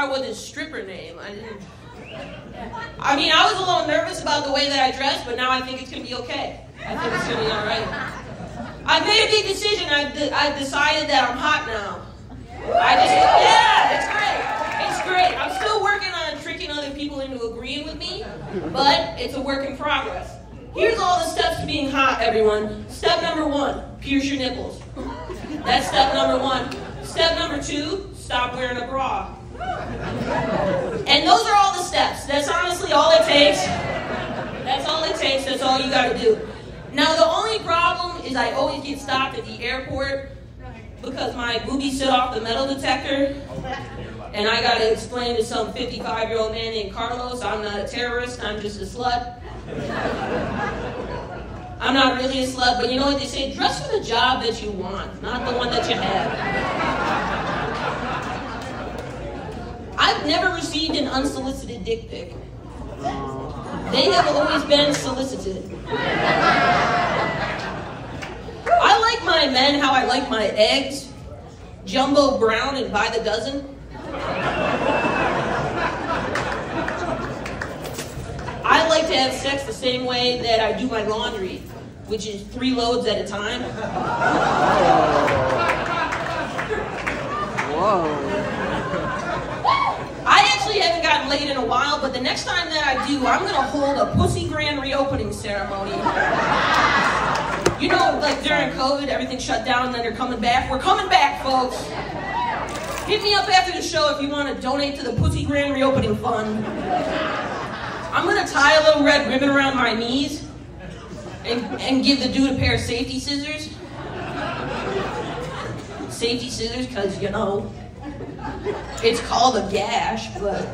start with his stripper name. I mean, I was a little nervous about the way that I dressed, but now I think it's going to be okay. I think it's going to be all right. I made a big decision. I've decided that I'm hot now. Yeah, it's great. It's great. I'm still working on tricking other people into agreeing with me, but it's a work in progress. Here's all the steps to being hot, everyone. Step number 1, pierce your nipples. That's step number 1. Step number 2, stop wearing a bra. And those are all the steps. That's honestly all it takes. That's all it takes. That's all you gotta do. Now, the only problem is I always get stopped at the airport because my boobies sit off the metal detector, and I gotta explain to some 55-year-old man named Carlos, I'm not a terrorist, I'm just a slut. I'm not really a slut, but you know what they say? Dress for the job that you want, not the one that you have. I've never received an unsolicited dick pic. They have always been solicited. I like my men how I like my eggs, jumbo brown and by the dozen. I like to have sex the same way that I do my laundry, which is 3 loads at a time. Whoa. I actually haven't gotten laid in a while, but the next time that I do, I'm going to hold a pussy grand reopening ceremony. You know, like during COVID, everything shut down and then they're coming back. We're coming back, folks. Hit me up after the show if you want to donate to the Pussy Grand Reopening Fund. I'm going to tie a little red ribbon around my knees and give the dude a pair of safety scissors. Safety scissors, because, you know, it's called a gash, but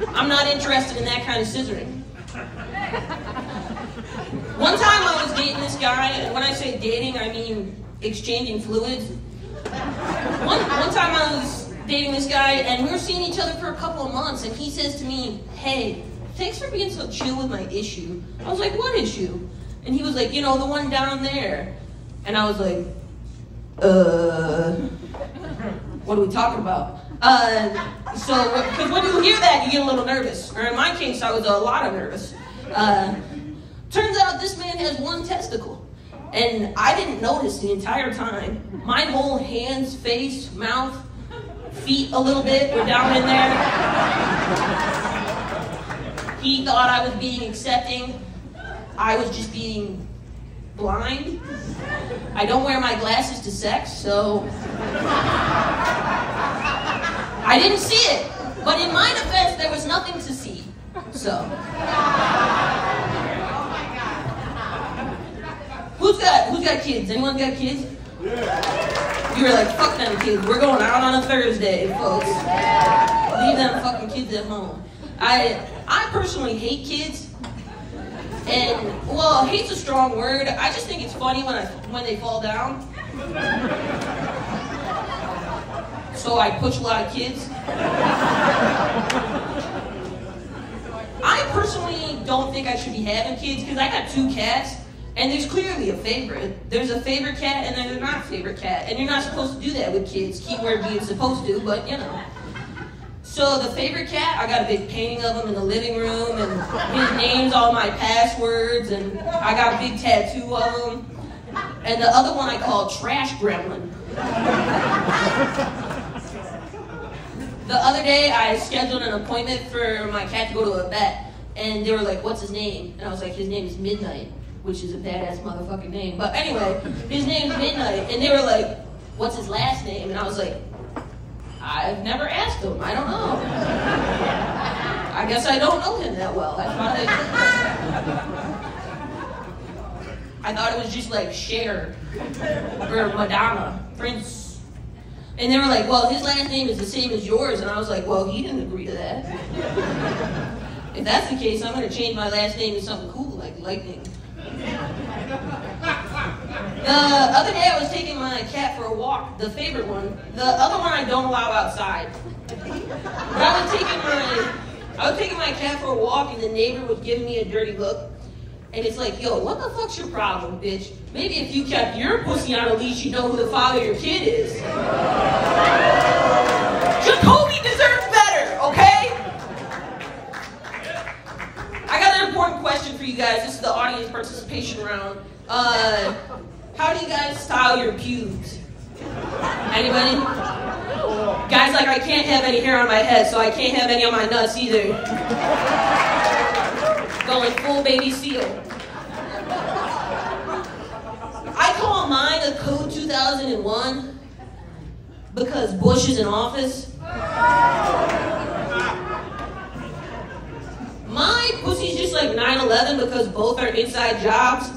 I'm not interested in that kind of scissoring. One time I was dating this guy, and when I say dating, I mean exchanging fluids. One time I was dating this guy, and we were seeing each other for a couple of months, and he says to me, "Hey, thanks for being so chill with my issue." I was like, "What issue?" And he was like, "You know, the one down there." And I was like, what are we talking about? Because when you hear that, you get a little nervous. Or in my case, I was a lot of nervous. Turns out this man has 1 testicle. And I didn't notice the entire time. My whole hands, face, mouth, feet a little bit were down in there. He thought I was being accepting. I was just being blind. I don't wear my glasses to sex, so I didn't see it. But in my defense, there was nothing to see. So who's got kids? Anyone got kids? Yeah. You were like, fuck them kids. We're going out on a Thursday, folks. Leave them fucking kids at home. I personally hate kids. And, well, hate's a strong word. I just think it's funny when they fall down. So I push a lot of kids. I personally don't think I should be having kids because I got 2 cats, and there's clearly a favorite. There's a favorite cat and then there's not a favorite cat. And you're not supposed to do that with kids. Keyword being supposed to, but you know. So the favorite cat, I got a big painting of him in the living room, and his name's all my passwords, and I got a big tattoo of him. And the other one I call Trash Gremlin. The other day, I scheduled an appointment for my cat to go to a vet, and they were like, "What's his name?" And I was like, "His name is Midnight," which is a badass motherfucking name. But anyway, his name's Midnight, and they were like, "What's his last name?" And I was like, "I've never asked him. I don't know. I guess I don't know him that well." I thought it was just like Cher or Madonna, Prince. And they were like, "Well, his last name is the same as yours." And I was like, "Well, he didn't agree to that." If that's the case, I'm going to change my last name to something cool like Lightning. The other day I was taking my cat for a walk, the favorite one. The other one I don't allow outside. But I was taking my cat for a walk, and the neighbor was giving me a dirty look. And it's like, "Yo, what the fuck's your problem, bitch? Maybe if you kept your pussy on a leash, you know who the father of your kid is." Jacoby deserves better, okay? I got an important question for you guys. This is the audience participation round. How do you guys style your pubes? Anybody? Guys, like, I can't have any hair on my head, so I can't have any on my nuts either. Going full baby seal. I call mine a Code 2001 because Bush is in office. My pussy's just like 9/11 because both are inside jobs.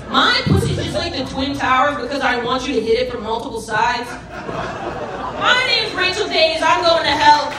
My pussy's just like the Twin Towers because I want you to hit it from multiple sides. My name's Rachel Days. I'm going to hell.